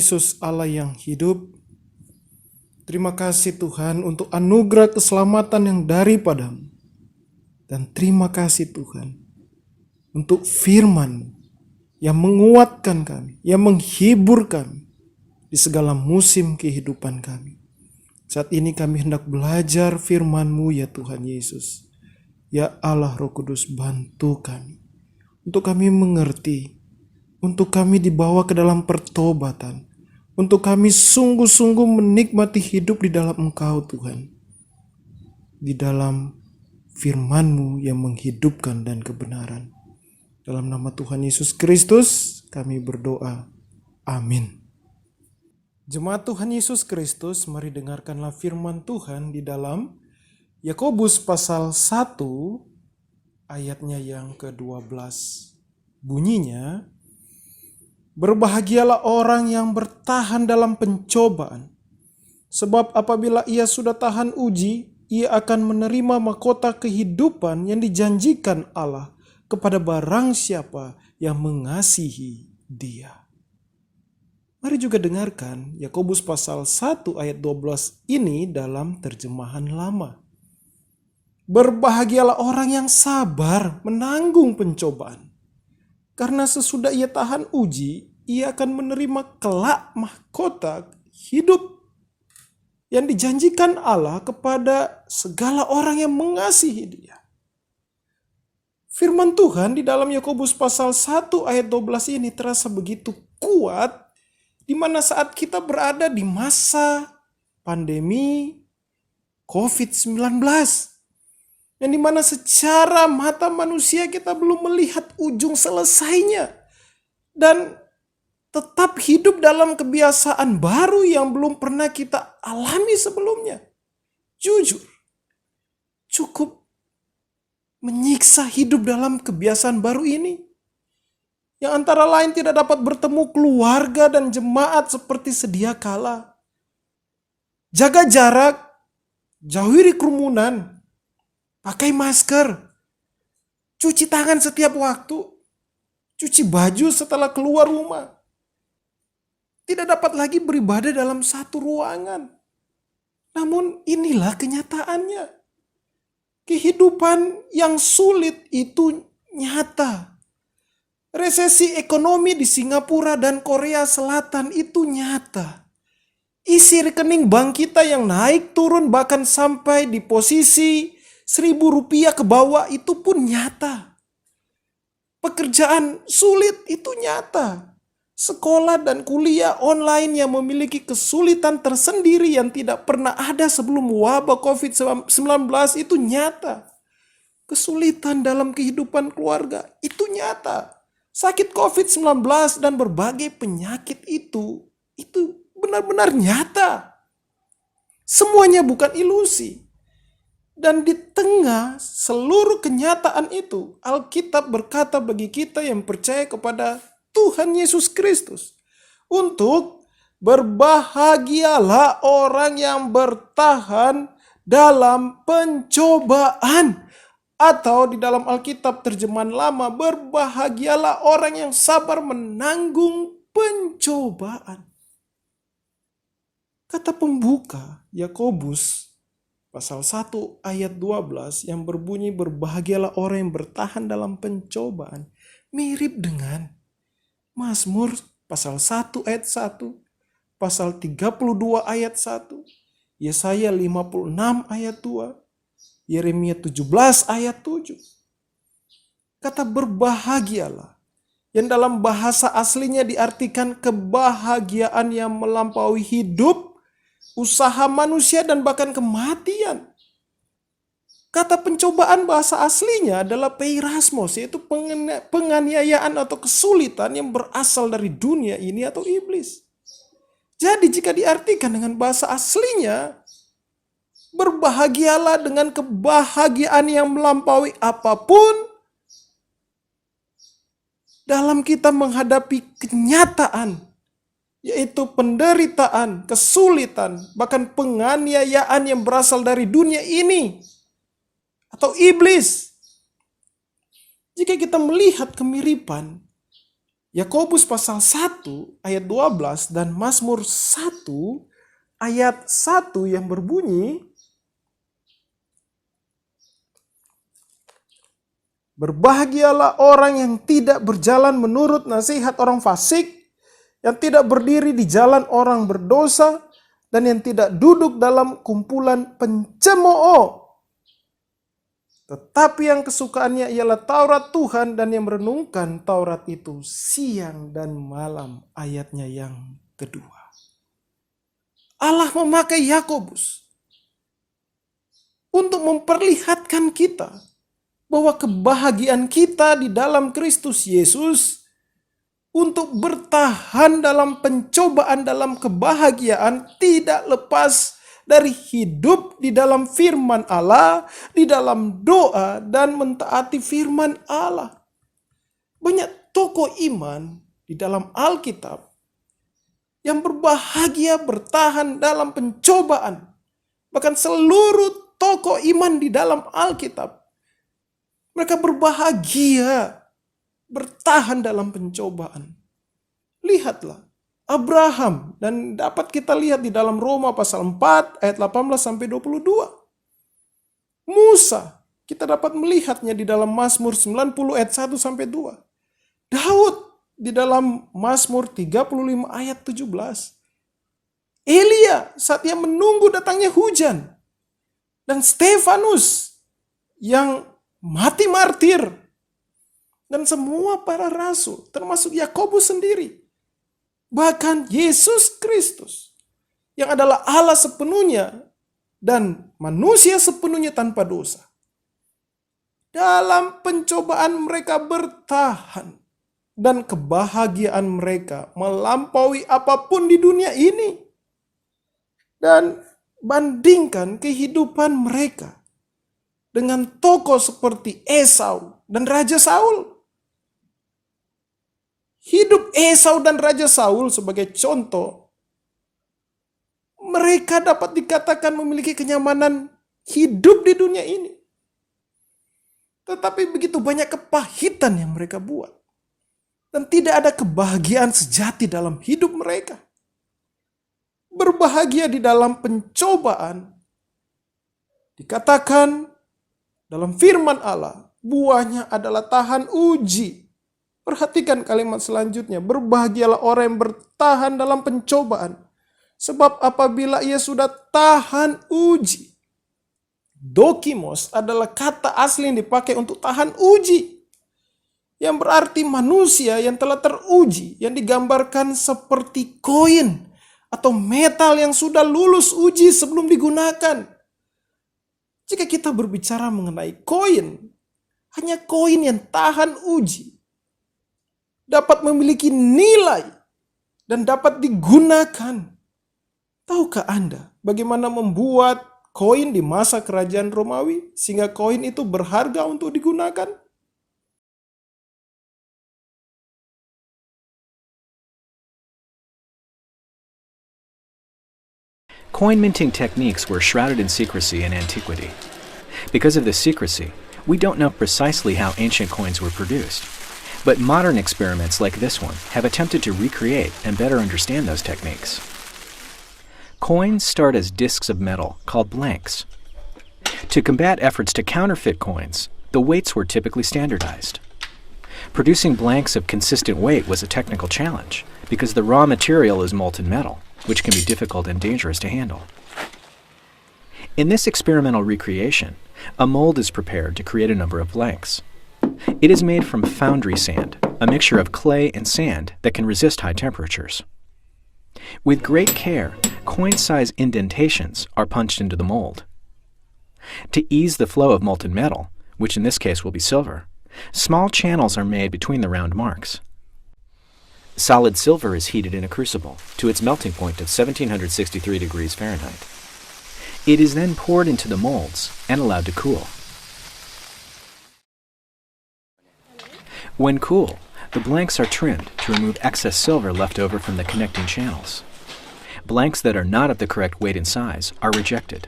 Yesus, Allah yang hidup. Terima kasih Tuhan untuk anugerah keselamatan yang daripadamu. Dan terima kasih Tuhan untuk firman yang menguatkan kami, yang menghibur kami di segala musim kehidupan kami. Saat ini kami hendak belajar firman-Mu ya Tuhan Yesus. Ya Allah Roh Kudus, bantu kami untuk kami mengerti, untuk kami dibawa ke dalam pertobatan, untuk kami sungguh-sungguh menikmati hidup di dalam Engkau Tuhan, di dalam firman-Mu yang menghidupkan dan kebenaran. Dalam nama Tuhan Yesus Kristus kami berdoa. Amin. Jemaat Tuhan Yesus Kristus, mari dengarkanlah firman Tuhan di dalam Yakobus pasal 1 ayatnya yang ke-12. Bunyinya, berbahagialah orang yang bertahan dalam pencobaan, sebab apabila ia sudah tahan uji, ia akan menerima mahkota kehidupan yang dijanjikan Allah kepada barang siapa yang mengasihi Dia. Mari juga dengarkan Yakobus pasal 1 ayat 12 ini dalam terjemahan lama. Berbahagialah orang yang sabar menanggung pencobaan, karena sesudah ia tahan uji, ia akan menerima kelak mahkota hidup yang dijanjikan Allah kepada segala orang yang mengasihi Dia. Firman Tuhan di dalam Yakobus pasal 1 ayat 12 ini terasa begitu kuat, di mana saat kita berada di masa pandemi COVID-19. Yang dimana secara mata manusia kita belum melihat ujung selesainya. Dan tetap hidup dalam kebiasaan baru yang belum pernah kita alami sebelumnya. Jujur, cukup menyiksa hidup dalam kebiasaan baru ini. Yang antara lain tidak dapat bertemu keluarga dan jemaat seperti sedia kala. Jaga jarak, jauhi kerumunan, pakai masker, cuci tangan setiap waktu, cuci baju setelah keluar rumah. Tidak dapat lagi beribadah dalam satu ruangan. Namun inilah kenyataannya. Kehidupan yang sulit itu nyata. Resesi ekonomi di Singapura dan Korea Selatan itu nyata. Isi rekening bank kita yang naik turun bahkan sampai di posisi Rp1.000 ke bawah itu pun nyata. Pekerjaan sulit itu nyata. Sekolah dan kuliah online yang memiliki kesulitan tersendiri yang tidak pernah ada sebelum wabah COVID-19 itu nyata. Kesulitan dalam kehidupan keluarga itu nyata. Sakit COVID-19 dan berbagai penyakit itu benar-benar nyata. Semuanya bukan ilusi. Dan di tengah seluruh kenyataan itu, Alkitab berkata bagi kita yang percaya kepada Tuhan Yesus Kristus, untuk berbahagialah orang yang bertahan dalam pencobaan. Atau di dalam Alkitab terjemahan lama, berbahagialah orang yang sabar menanggung pencobaan. Kata pembuka Yakobus pasal 1 ayat 12 yang berbunyi berbahagialah orang yang bertahan dalam pencobaan, mirip dengan Mazmur pasal 1 ayat 1, pasal 32 ayat 1, Yesaya 56 ayat 2, Yeremia 17 ayat 7. Kata berbahagialah yang dalam bahasa aslinya diartikan kebahagiaan yang melampaui hidup, usaha manusia dan bahkan kematian. Kata pencobaan bahasa aslinya adalah peirasmos, yaitu penganiayaan atau kesulitan yang berasal dari dunia ini atau iblis. Jadi jika diartikan dengan bahasa aslinya, berbahagialah dengan kebahagiaan yang melampaui apapun dalam kita menghadapi kenyataan, yaitu penderitaan, kesulitan, bahkan penganiayaan yang berasal dari dunia ini atau iblis. Jika kita melihat kemiripan Yakobus pasal 1 ayat 12 dan Mazmur 1 ayat 1 yang berbunyi, berbahagialah orang yang tidak berjalan menurut nasihat orang fasik, yang tidak berdiri di jalan orang berdosa, dan yang tidak duduk dalam kumpulan pencemooh. Tetapi yang kesukaannya ialah Taurat Tuhan, dan yang merenungkan Taurat itu siang dan malam. Ayatnya yang kedua. Allah memakai Yakobus untuk memperlihatkan kita bahwa kebahagiaan kita di dalam Kristus Yesus untuk bertahan dalam pencobaan, dalam kebahagiaan, tidak lepas dari hidup di dalam firman Allah, di dalam doa, dan mentaati firman Allah. Banyak tokoh iman di dalam Alkitab yang berbahagia bertahan dalam pencobaan. Bahkan seluruh tokoh iman di dalam Alkitab, mereka berbahagia bertahan dalam pencobaan. Lihatlah Abraham, dan dapat kita lihat di dalam Roma pasal 4 ayat 18 sampai 22. Musa, kita dapat melihatnya di dalam Mazmur 90 ayat 1 sampai 2. Daud di dalam Mazmur 35 ayat 17. Elia saat ia menunggu datangnya hujan. Dan Stefanus yang mati martir. Dan semua para rasul, termasuk Yakobus sendiri. Bahkan Yesus Kristus yang adalah Allah sepenuhnya dan manusia sepenuhnya tanpa dosa. Dalam pencobaan mereka bertahan dan kebahagiaan mereka melampaui apapun di dunia ini. Dan bandingkan kehidupan mereka dengan tokoh seperti Esau dan Raja Saul. Hidup Esau dan Raja Saul sebagai contoh, mereka dapat dikatakan memiliki kenyamanan hidup di dunia ini. Tetapi begitu banyak kepahitan yang mereka buat. Dan tidak ada kebahagiaan sejati dalam hidup mereka. Berbahagia di dalam pencobaan, dikatakan dalam firman Allah, buahnya adalah tahan uji. Perhatikan kalimat selanjutnya, berbahagialah orang yang bertahan dalam pencobaan. Sebab apabila ia sudah tahan uji. Dokimos adalah kata asli yang dipakai untuk tahan uji. Yang berarti manusia yang telah teruji, yang digambarkan seperti koin atau metal yang sudah lulus uji sebelum digunakan. Jika kita berbicara mengenai koin, hanya koin yang tahan uji dapat memiliki nilai dan dapat digunakan. Tahukah Anda bagaimana membuat koin di masa kerajaan Romawi sehingga koin itu berharga untuk digunakan? Coin minting techniques were shrouded in secrecy in antiquity. Because of this secrecy, we don't know precisely how ancient coins were produced. But modern experiments like this one have attempted to recreate and better understand those techniques. Coins start as discs of metal called blanks. To combat efforts to counterfeit coins, the weights were typically standardized. Producing blanks of consistent weight was a technical challenge because the raw material is molten metal, which can be difficult and dangerous to handle. In this experimental recreation, a mold is prepared to create a number of blanks. It is made from foundry sand, a mixture of clay and sand that can resist high temperatures. With great care, coin-size indentations are punched into the mold. To ease the flow of molten metal, which in this case will be silver, small channels are made between the round marks. Solid silver is heated in a crucible to its melting point of 1763 degrees Fahrenheit. It is then poured into the molds and allowed to cool. When cool, the blanks are trimmed to remove excess silver left over from the connecting channels. Blanks that are not of the correct weight and size are rejected.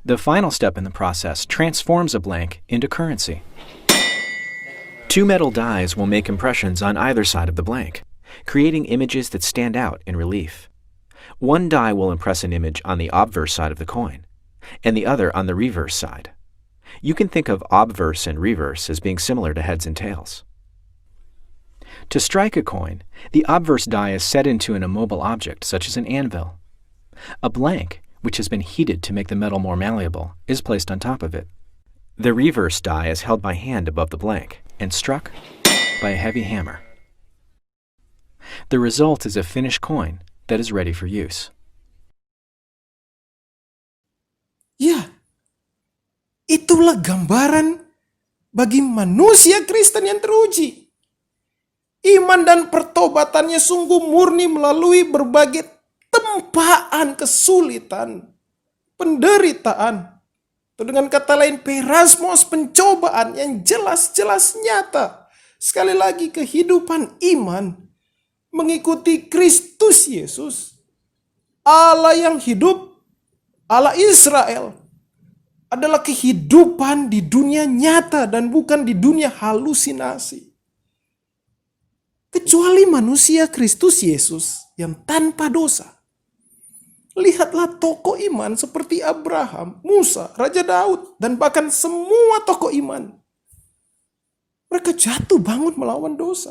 The final step in the process transforms a blank into currency. Two metal dies will make impressions on either side of the blank, creating images that stand out in relief. One die will impress an image on the obverse side of the coin, and the other on the reverse side. You can think of obverse and reverse as being similar to heads and tails. To strike a coin, the obverse die is set into an immobile object, such as an anvil. A blank, which has been heated to make the metal more malleable, is placed on top of it. The reverse die is held by hand above the blank and struck by a heavy hammer. The result is a finished coin that is ready for use. Ya, itulah gambaran bagi manusia Kristen yang teruji. Iman dan pertobatannya sungguh murni melalui berbagai tempaan kesulitan, penderitaan. Atau dengan kata lain, perasmos, pencobaan yang jelas-jelas nyata. Sekali lagi, kehidupan iman mengikuti Kristus Yesus, Allah yang hidup, Allah Israel, adalah kehidupan di dunia nyata dan bukan di dunia halusinasi. Kecuali manusia Kristus Yesus yang tanpa dosa. Lihatlah tokoh iman seperti Abraham, Musa, Raja Daud, dan bahkan semua tokoh iman. Mereka jatuh bangun melawan dosa.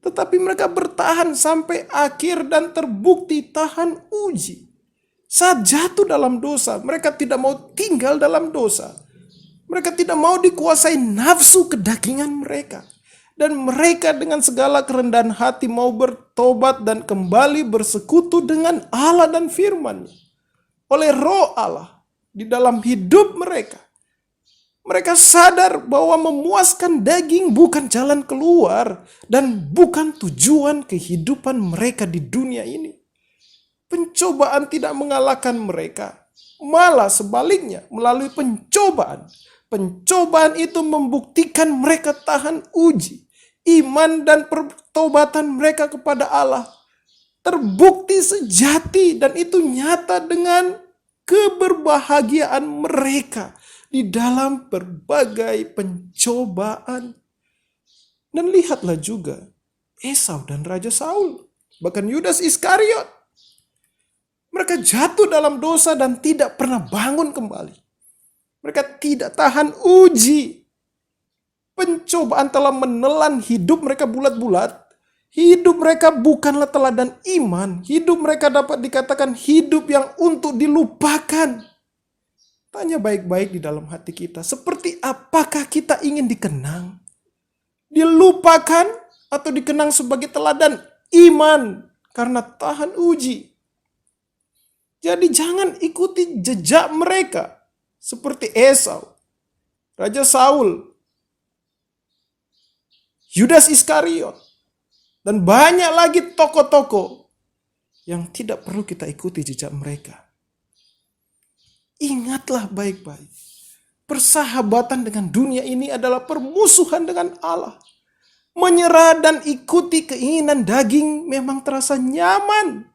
Tetapi mereka bertahan sampai akhir dan terbukti tahan uji. Saat jatuh dalam dosa, mereka tidak mau tinggal dalam dosa. Mereka tidak mau dikuasai nafsu kedagingan mereka. Dan mereka dengan segala kerendahan hati mau bertobat dan kembali bersekutu dengan Allah dan firman-Nya. Oleh Roh Allah di dalam hidup mereka. Mereka sadar bahwa memuaskan daging bukan jalan keluar dan bukan tujuan kehidupan mereka di dunia ini. Pencobaan tidak mengalahkan mereka. Malah sebaliknya, melalui pencobaan. Pencobaan itu membuktikan mereka tahan uji. Iman dan pertobatan mereka kepada Allah terbukti sejati dan itu nyata dengan keberbahagiaan mereka di dalam berbagai pencobaan. Dan lihatlah juga Esau dan Raja Saul, bahkan Yudas Iskariot. Mereka jatuh dalam dosa dan tidak pernah bangun kembali. Mereka tidak tahan uji. Pencobaan telah menelan hidup mereka bulat-bulat. Hidup mereka bukanlah teladan iman. Hidup mereka dapat dikatakan hidup yang untuk dilupakan. Tanya baik-baik di dalam hati kita. Seperti apakah kita ingin dikenang? Dilupakan atau dikenang sebagai teladan iman karena tahan uji? Jadi jangan ikuti jejak mereka. Seperti Esau, Raja Saul, Yudas Iskariot, dan banyak lagi tokoh-tokoh yang tidak perlu kita ikuti jejak mereka. Ingatlah baik-baik, persahabatan dengan dunia ini adalah permusuhan dengan Allah. Menyerah dan ikuti keinginan daging memang terasa nyaman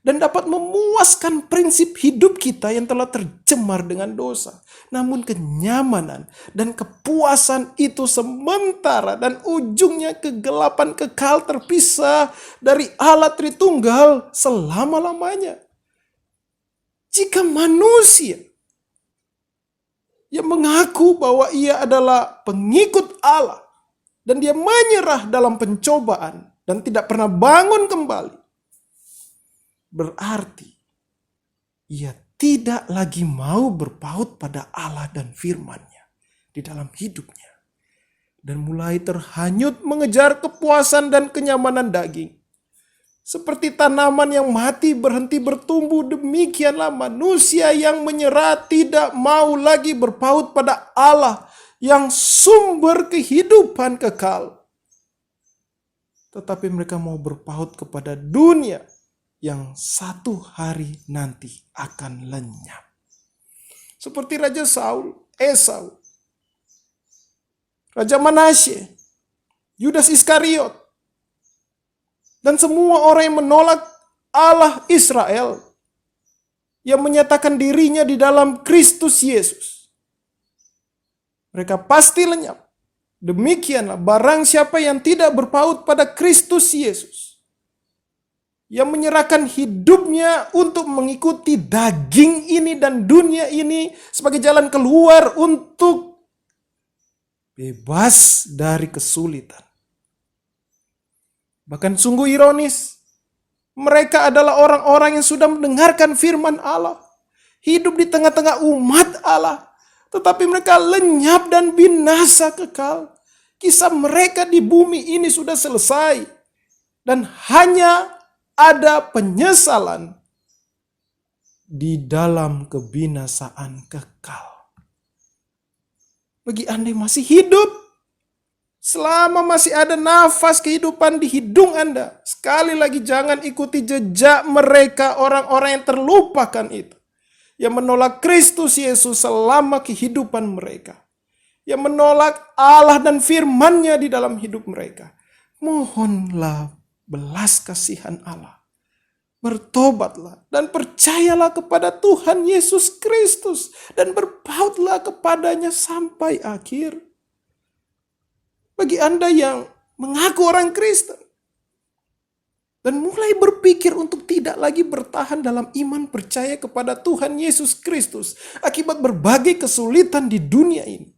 dan dapat memuaskan prinsip hidup kita yang telah tercemar dengan dosa. Namun kenyamanan dan kepuasan itu sementara dan ujungnya kegelapan kekal terpisah dari Allah Tritunggal selama-lamanya. Jika manusia yang mengaku bahwa ia adalah pengikut Allah dan dia menyerah dalam pencobaan dan tidak pernah bangun kembali, berarti ia tidak lagi mau berpaut pada Allah dan firman-Nya di dalam hidupnya. Dan mulai terhanyut mengejar kepuasan dan kenyamanan daging. Seperti tanaman yang mati berhenti bertumbuh, demikianlah manusia yang menyerah tidak mau lagi berpaut pada Allah yang sumber kehidupan kekal. Tetapi mereka mau berpaut kepada dunia yang satu hari nanti akan lenyap. Seperti Raja Saul, Esau, Raja Manasye, Yudas Iskariot, dan semua orang yang menolak Allah Israel, yang menyatakan dirinya di dalam Kristus Yesus. Mereka pasti lenyap Demikianlah barang siapa yang tidak berpaut pada Kristus Yesus, yang menyerahkan hidupnya untuk mengikuti daging ini dan dunia ini sebagai jalan keluar untuk bebas dari kesulitan. Bahkan sungguh ironis, mereka adalah orang-orang yang sudah mendengarkan firman Allah, hidup di tengah-tengah umat Allah, tetapi mereka lenyap dan binasa kekal. Kisah mereka di bumi ini sudah selesai, dan hanya ada penyesalan di dalam kebinasaan kekal. Bagi Anda yang masih hidup, selama masih ada nafas kehidupan di hidung Anda, sekali lagi jangan ikuti jejak mereka, orang-orang yang terlupakan itu, yang menolak Kristus Yesus selama kehidupan mereka, yang menolak Allah dan firman-Nya di dalam hidup mereka. Mohonlah belas kasihan Allah. Bertobatlah dan percayalah kepada Tuhan Yesus Kristus dan berpautlah kepadanya sampai akhir. Bagi Anda yang mengaku orang Kristen dan mulai berpikir untuk tidak lagi bertahan dalam iman percaya kepada Tuhan Yesus Kristus akibat berbagai kesulitan di dunia ini,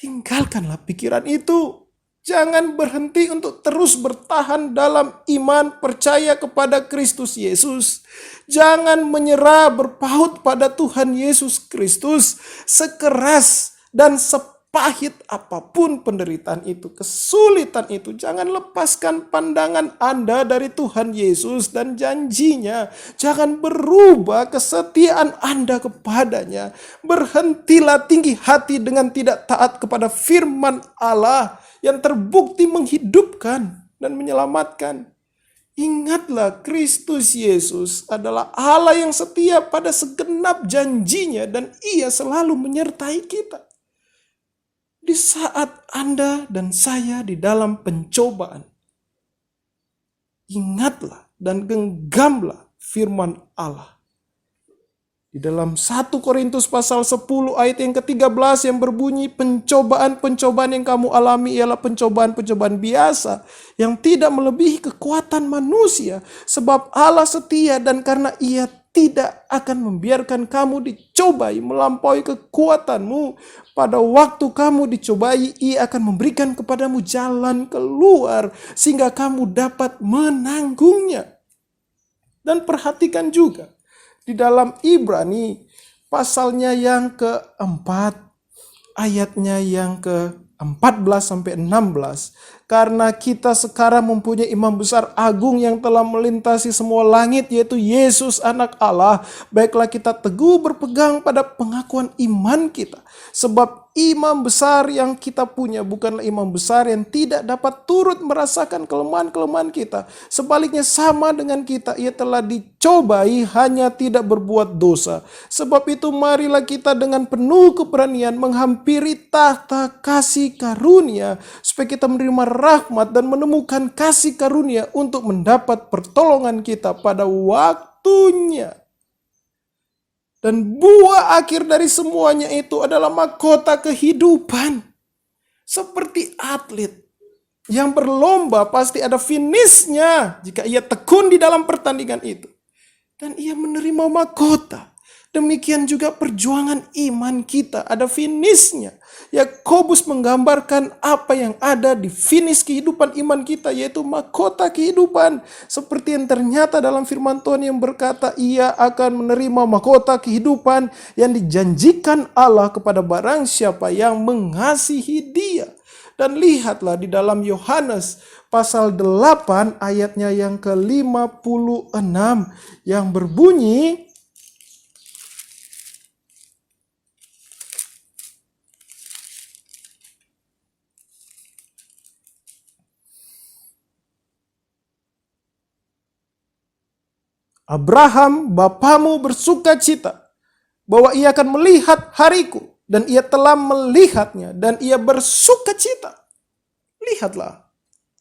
tinggalkanlah pikiran itu. Jangan berhenti untuk terus bertahan dalam iman percaya kepada Kristus Yesus. Jangan menyerah berpaut pada Tuhan Yesus Kristus. Sekeras dan sepahit apapun penderitaan itu, kesulitan itu, jangan lepaskan pandangan Anda dari Tuhan Yesus dan janjinya. Jangan berubah kesetiaan Anda kepadanya. Berhentilah tinggi hati dengan tidak taat kepada firman Allah yang terbukti menghidupkan dan menyelamatkan. Ingatlah, Kristus Yesus adalah Allah yang setia pada segenap janjinya dan Ia selalu menyertai kita. Di saat Anda dan saya di dalam pencobaan, ingatlah dan genggamlah firman Allah. Di dalam 1 Korintus pasal 10 ayat yang ke-13 yang berbunyi, pencobaan-pencobaan yang kamu alami ialah pencobaan-pencobaan biasa yang tidak melebihi kekuatan manusia, sebab Allah setia dan karena Ia tidak akan membiarkan kamu dicobai melampaui kekuatanmu. Pada waktu kamu dicobai, Ia akan memberikan kepadamu jalan keluar sehingga kamu dapat menanggungnya. Dan perhatikan juga di dalam Ibrani pasalnya yang keempat, ayatnya yang ke-14 sampai 16. Karena kita sekarang mempunyai imam besar agung yang telah melintasi semua langit, yaitu Yesus anak Allah. Baiklah kita teguh berpegang pada pengakuan iman kita. Sebab imam besar yang kita punya bukanlah imam besar yang tidak dapat turut merasakan kelemahan-kelemahan kita. Sebaliknya sama dengan kita, ia telah dicobai hanya tidak berbuat dosa. Sebab itu marilah kita dengan penuh keberanian menghampiri tahta kasih karunia, supaya kita menerima rahmat dan menemukan kasih karunia untuk mendapat pertolongan kita pada waktunya. Dan buah akhir dari semuanya itu adalah mahkota kehidupan. Seperti atlet yang berlomba pasti ada finishnya jika ia tekun di dalam pertandingan itu. Dan ia menerima mahkota. Demikian juga perjuangan iman kita ada finishnya. Yakobus menggambarkan apa yang ada di finish kehidupan iman kita, yaitu mahkota kehidupan. Seperti yang ternyata dalam firman Tuhan yang berkata, ia akan menerima mahkota kehidupan yang dijanjikan Allah kepada barang siapa yang mengasihi Dia. Dan lihatlah di dalam Yohanes pasal 8 ayatnya yang ke-56 yang berbunyi, Abraham bapamu bersuka cita bahwa ia akan melihat hariku, dan ia telah melihatnya dan ia bersuka cita. Lihatlah,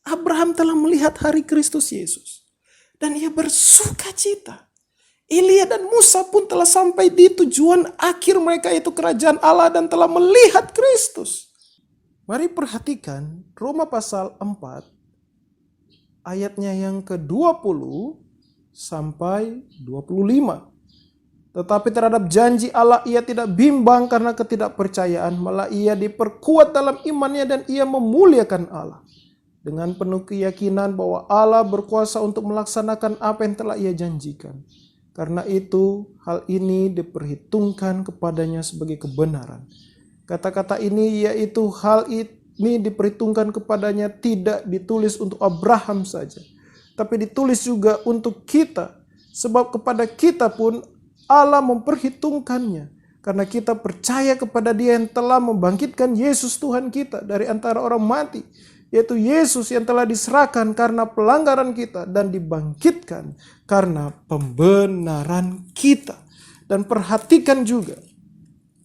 Abraham telah melihat hari Kristus Yesus dan ia bersuka cita. Elia dan Musa pun telah sampai di tujuan akhir mereka, yaitu kerajaan Allah, dan telah melihat Kristus. Mari perhatikan Roma pasal 4 ayatnya yang ke-20 sampai 25. Tetapi terhadap janji Allah ia tidak bimbang karena ketidakpercayaan, malah ia diperkuat dalam imannya dan ia memuliakan Allah dengan penuh keyakinan bahwa Allah berkuasa untuk melaksanakan apa yang telah ia janjikan. Karena itu hal ini diperhitungkan kepadanya sebagai kebenaran. Kata-kata ini yaitu hal ini diperhitungkan kepadanya tidak ditulis untuk Abraham saja, tapi ditulis juga untuk kita. Sebab kepada kita pun Allah memperhitungkannya, karena kita percaya kepada Dia yang telah membangkitkan Yesus Tuhan kita dari antara orang mati, yaitu Yesus yang telah diserahkan karena pelanggaran kita dan dibangkitkan karena pembenaran kita. Dan perhatikan juga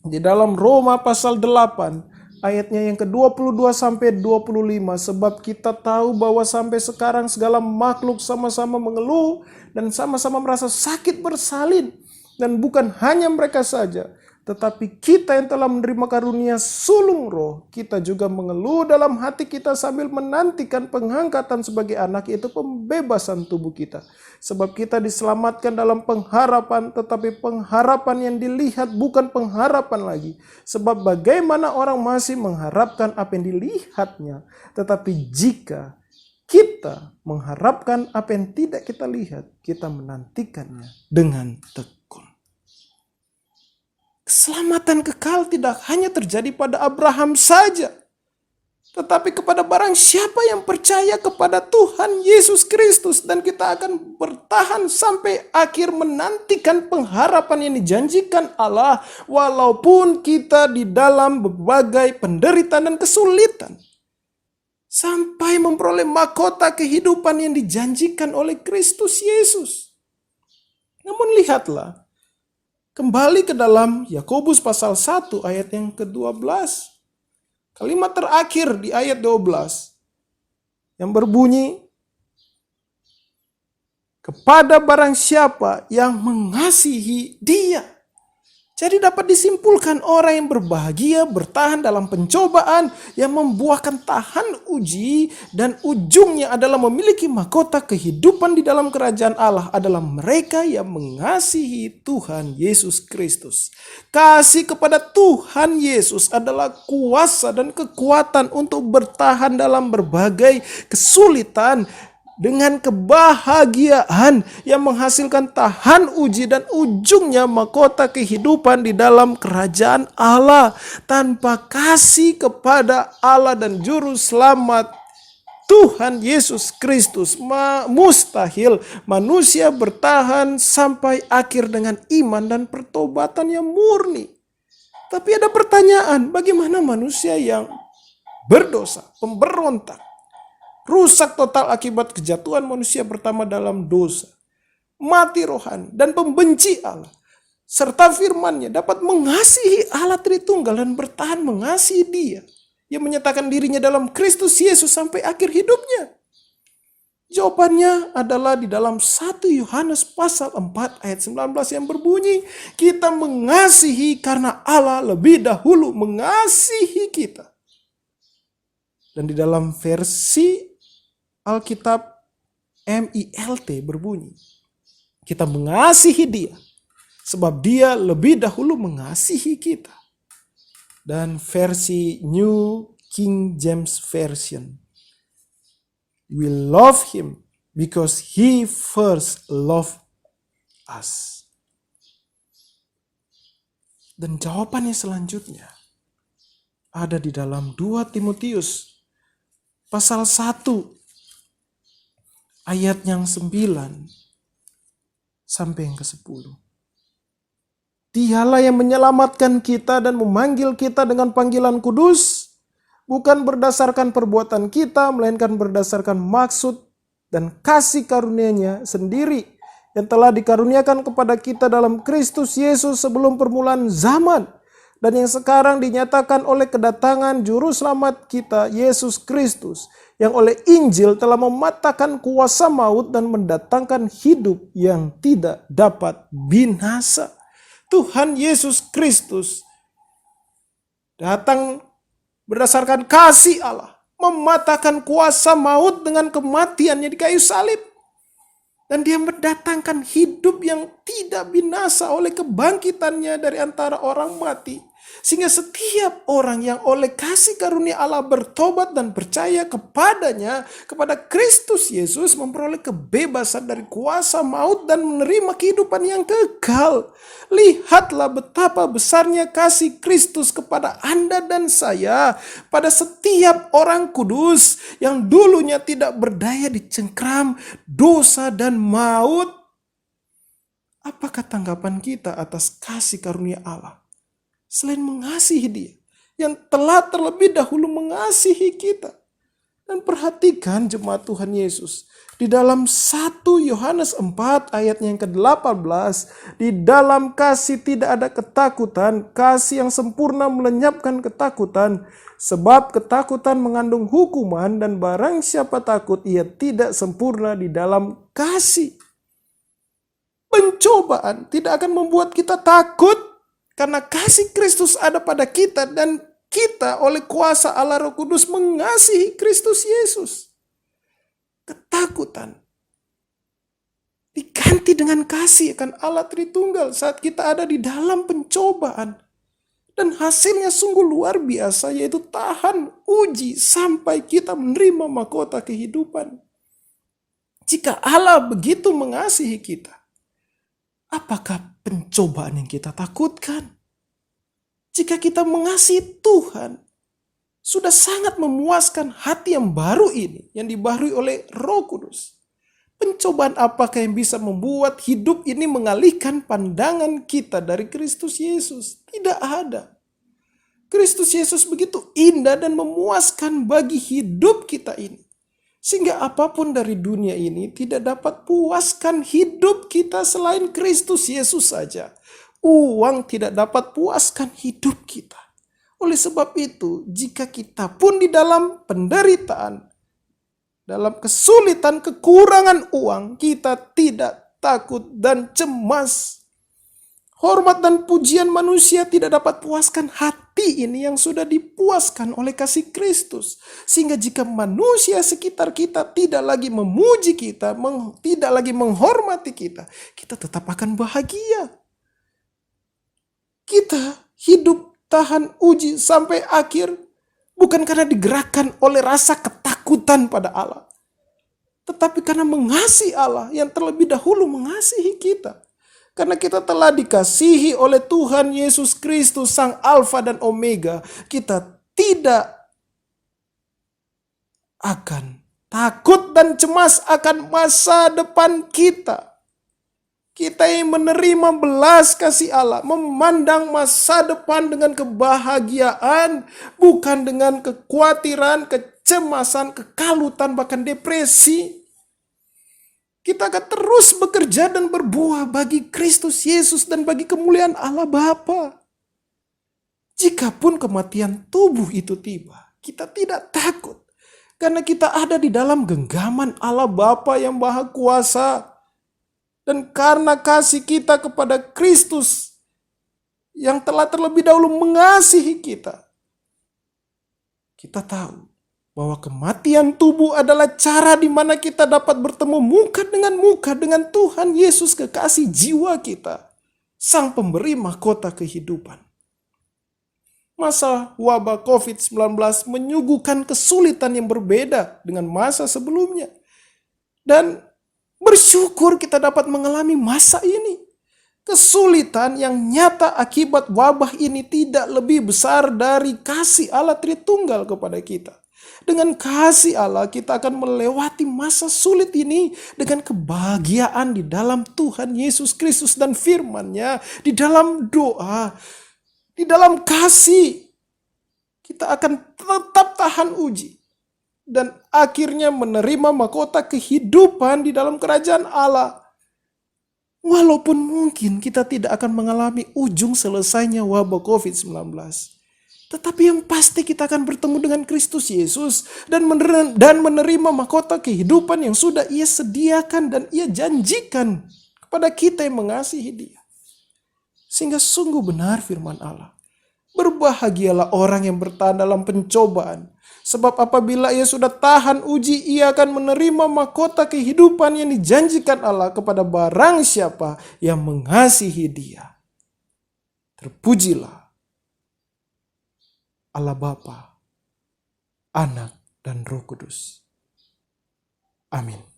di dalam Roma pasal 8 ayatnya yang ke-22 sampai 25, sebab kita tahu bahwa sampai sekarang segala makhluk sama-sama mengeluh dan sama-sama merasa sakit bersalin. Dan bukan hanya mereka saja, tetapi kita yang telah menerima karunia sulung roh, kita juga mengeluh dalam hati kita sambil menantikan pengangkatan sebagai anak, yaitu pembebasan tubuh kita. Sebab kita diselamatkan dalam pengharapan, tetapi pengharapan yang dilihat bukan pengharapan lagi. Sebab bagaimana orang masih mengharapkan apa yang dilihatnya, tetapi jika kita mengharapkan apa yang tidak kita lihat, kita menantikannya dengan tekun. Keselamatan kekal tidak hanya terjadi pada Abraham saja, tetapi kepada barang siapa yang percaya kepada Tuhan Yesus Kristus. Dan kita akan bertahan sampai akhir menantikan pengharapan yang dijanjikan Allah, walaupun kita di dalam berbagai penderitaan dan kesulitan, sampai memperoleh mahkota kehidupan yang dijanjikan oleh Kristus Yesus. Namun lihatlah, kembali ke dalam Yakobus pasal 1 ayat yang ke-12. Kalimat terakhir di ayat 12 yang berbunyi, kepada barang siapa yang mengasihi Dia. Jadi dapat disimpulkan orang yang berbahagia bertahan dalam pencobaan yang membuahkan tahan uji dan ujungnya adalah memiliki mahkota kehidupan di dalam kerajaan Allah adalah mereka yang mengasihi Tuhan Yesus Kristus. Kasih kepada Tuhan Yesus adalah kuasa dan kekuatan untuk bertahan dalam berbagai kesulitan, dengan kebahagiaan yang menghasilkan tahan uji dan ujungnya mahkota kehidupan di dalam kerajaan Allah. Tanpa kasih kepada Allah dan juru selamat Tuhan Yesus Kristus, mustahil manusia bertahan sampai akhir dengan iman dan pertobatan yang murni. Tapi ada pertanyaan, bagaimana manusia yang berdosa, pemberontak, rusak total akibat kejatuhan manusia pertama dalam dosa, mati rohani dan pembenci Allah serta firman-Nya dapat mengasihi Allah Tritunggal dan bertahan mengasihi Dia yang menyatakan dirinya dalam Kristus Yesus sampai akhir hidupnya? Jawabannya adalah di dalam 1 Yohanes pasal 4 ayat 19 yang berbunyi, kita mengasihi karena Allah lebih dahulu mengasihi kita. Dan di dalam versi Alkitab MILT berbunyi, kita mengasihi Dia sebab Dia lebih dahulu mengasihi kita. Dan versi New King James Version, we love Him because He first loved us. Dan jawabannya selanjutnya ada di dalam 2 Timotius pasal 1 ayat yang 9 sampai yang ke-10. Dialah yang menyelamatkan kita dan memanggil kita dengan panggilan kudus, bukan berdasarkan perbuatan kita, melainkan berdasarkan maksud dan kasih karunia-Nya sendiri yang telah dikaruniakan kepada kita dalam Kristus Yesus sebelum permulaan zaman, dan yang sekarang dinyatakan oleh kedatangan juru selamat kita Yesus Kristus, yang oleh Injil telah mematahkan kuasa maut dan mendatangkan hidup yang tidak dapat binasa. Tuhan Yesus Kristus datang berdasarkan kasih Allah, mematahkan kuasa maut dengan kematiannya di kayu salib. Dan dia mendatangkan hidup yang tidak binasa oleh kebangkitannya dari antara orang mati. Sehingga setiap orang yang oleh kasih karunia Allah bertobat dan percaya kepadanya, kepada Kristus Yesus, memperoleh kebebasan dari kuasa maut dan menerima kehidupan yang kekal. Lihatlah betapa besarnya kasih Kristus kepada Anda dan saya, pada setiap orang kudus yang dulunya tidak berdaya dicengkram dosa dan maut. Apakah tanggapan kita atas kasih karunia Allah? Selain mengasihi Dia yang telah terlebih dahulu mengasihi kita. Dan perhatikan jemaat Tuhan Yesus, di dalam 1 Yohanes 4 ayatnya yang ke-18, di dalam kasih tidak ada ketakutan, kasih yang sempurna melenyapkan ketakutan, sebab ketakutan mengandung hukuman, dan barang siapa takut ia tidak sempurna di dalam kasih. Pencobaan tidak akan membuat kita takut, karena kasih Kristus ada pada kita dan kita oleh kuasa Allah Roh Kudus mengasihi Kristus Yesus. Ketakutan diganti dengan kasih akan Allah Tritunggal saat kita ada di dalam pencobaan. Dan hasilnya sungguh luar biasa, yaitu tahan uji sampai kita menerima mahkota kehidupan. Jika Allah begitu mengasihi kita, apakah pencobaan yang kita takutkan? Jika kita mengasihi Tuhan, sudah sangat memuaskan hati yang baru ini, yang dibaharui oleh Roh Kudus. Pencobaan apakah yang bisa membuat hidup ini mengalihkan pandangan kita dari Kristus Yesus? Tidak ada. Kristus Yesus begitu indah dan memuaskan bagi hidup kita ini, sehingga apapun dari dunia ini tidak dapat puaskan hidup kita selain Kristus Yesus saja. Uang tidak dapat puaskan hidup kita. Oleh sebab itu, jika kita pun di dalam penderitaan, dalam kesulitan, kekurangan uang, kita tidak takut dan cemas. Hormat dan pujian manusia tidak dapat puaskan hati ini yang sudah dipuaskan oleh kasih Kristus. Sehingga jika manusia sekitar kita tidak lagi memuji kita, tidak lagi menghormati kita, kita tetap akan bahagia. Kita hidup tahan uji sampai akhir bukan karena digerakkan oleh rasa ketakutan pada Allah, tetapi karena mengasihi Allah yang terlebih dahulu mengasihi kita. Karena kita telah dikasihi oleh Tuhan Yesus Kristus, Sang Alfa dan Omega, kita tidak akan takut dan cemas akan masa depan kita. Kita yang menerima belas kasih Allah, memandang masa depan dengan kebahagiaan, bukan dengan kekhawatiran, kecemasan, kekalutan, bahkan depresi. Kita akan terus bekerja dan berbuah bagi Kristus Yesus dan bagi kemuliaan Allah Bapa. Jikapun kematian tubuh itu tiba, kita tidak takut, karena kita ada di dalam genggaman Allah Bapa yang Maha Kuasa. Dan karena kasih kita kepada Kristus yang telah terlebih dahulu mengasihi kita, kita tahu bahwa kematian tubuh adalah cara di mana kita dapat bertemu muka dengan Tuhan Yesus, kekasih jiwa kita, Sang Pemberi mahkota kehidupan. Masa wabah COVID-19 menyuguhkan kesulitan yang berbeda dengan masa sebelumnya. Dan bersyukur kita dapat mengalami masa ini. Kesulitan yang nyata akibat wabah ini tidak lebih besar dari kasih Allah Tritunggal kepada kita. Dengan kasih Allah kita akan melewati masa sulit ini dengan kebahagiaan di dalam Tuhan Yesus Kristus dan firman-Nya, di dalam doa, di dalam kasih. Kita akan tetap tahan uji. Dan akhirnya menerima mahkota kehidupan di dalam kerajaan Allah. Walaupun mungkin kita tidak akan mengalami ujung selesainya wabah COVID-19. Tetapi yang pasti kita akan bertemu dengan Kristus Yesus dan menerima mahkota kehidupan yang sudah Ia sediakan dan Ia janjikan kepada kita yang mengasihi Dia. Sehingga sungguh benar firman Allah. Berbahagialah orang yang bertahan dalam pencobaan. Sebab apabila ia sudah tahan uji, ia akan menerima mahkota kehidupan yang dijanjikan Allah kepada barang siapa yang mengasihi Dia. Terpujilah Allah Bapa, Anak, dan Roh Kudus. Amin.